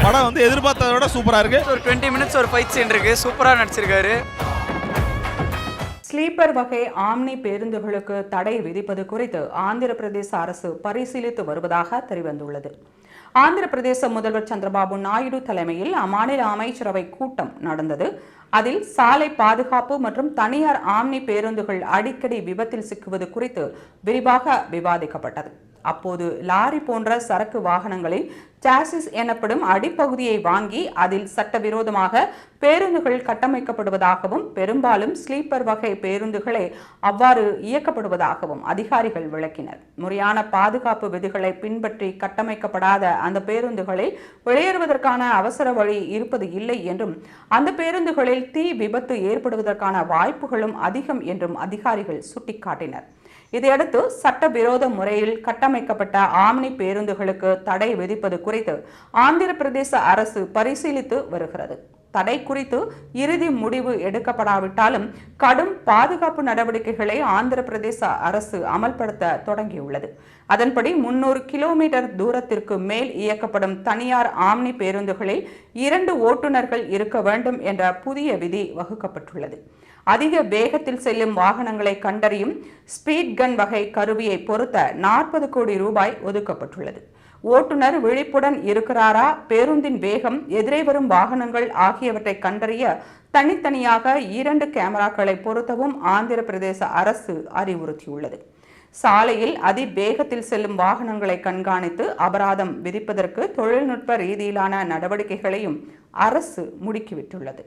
படம் வந்து எதிர்பார்த்ததை விட சூப்பராக இருக்குது. ஒரு 20 மினிட்ஸ் ஒரு ஃபைட் சீன் இருக்குது, சூப்பராக நடிச்சிருக்காரு. ஸ்லீப்பர் வகை ஆம்னி பேருந்துகளுக்கு தடை விதிப்பது குறித்து ஆந்திர பிரதேச அரசு பரிசீலித்து வருவதாக தெரிவித்துள்ளது. ஆந்திர பிரதேச முதல்வர் சந்திரபாபு நாயுடு தலைமையில் அம்மாநில அமைச்சரவை கூட்டம் நடந்தது. அதில் சாலை பாதுகாப்பு மற்றும் தனியார் ஆம்னி பேருந்துகள் அடிக்கடி விபத்தில் சிக்குவது குறித்து விரிவாக விவாதிக்கப்பட்டது. அப்போது லாரி போன்ற சரக்கு வாகனங்களில் சாசிஸ் எனப்படும் அடிப்பகுதியை வாங்கி அதில் சட்டவிரோதமாக பேருந்துகள் கட்டமைக்கப்படுவதாகவும் பெரும்பாலும் ஸ்லீப்பர் வகை பேருந்துகளே அவ்வாறு இயக்கப்படுவதாகவும் அதிகாரிகள் விளக்கினர். முறையான பாதுகாப்பு விதிகளை பின்பற்றி கட்டமைக்கப்படாத அந்த பேருந்துகளில் வெளியேறுவதற்கான அவசர வழி இருப்பது இல்லை என்றும் அந்த பேருந்துகளில் தீ விபத்து ஏற்படுவதற்கான வாய்ப்புகளும் அதிகம் என்றும் அதிகாரிகள் சுட்டிக்காட்டினர். இதையடுத்து சட்டவிரோத முறையில் கட்டமைக்கப்பட்ட ஆம்னி பேருந்துகளுக்கு தடை விதிப்பது குறித்து ஆந்திர பிரதேச அரசு பரிசீலித்து வருகிறது. தடை குறித்து இறுதி முடிவு எடுக்கப்படாவிட்டாலும் கடும் பாதுகாப்பு நடவடிக்கைகளை ஆந்திர பிரதேச அரசு அமல்படுத்த தொடங்கியுள்ளது. அதன்படி 300 கிலோமீட்டர் தூரத்திற்கு மேல் இயக்கப்படும் தனியார் ஆம்னி பேருந்துகளில் 2 ஓட்டுநர்கள் இருக்க வேண்டும் என்ற புதிய விதி வகுக்கப்பட்டுள்ளது. அதிக வேகத்தில் செல்லும் வாகனங்களை கண்டறியும் ஸ்பீட் கன் வகை கருவியை பொருத்த 40 கோடி ரூபாய் ஒதுக்கப்பட்டுள்ளது. ஓட்டுநர் விழிப்புடன் இருக்கிறாரா, பேருந்தின் வேகம், எதிரே வரும் வாகனங்கள் ஆகியவற்றை கண்டறிய தனித்தனியாக 2 கேமராக்களை பொருத்தவும் ஆந்திர பிரதேச அரசு அறிவுறுத்தியுள்ளது. சாலையில் அதிவேகத்தில் செல்லும் வாகனங்களை கண்காணித்து அபராதம் விதிப்பதற்கு தொழில்நுட்ப ரீதியிலான நடவடிக்கைகளையும் அரசு முடுக்கிவிட்டுள்ளது.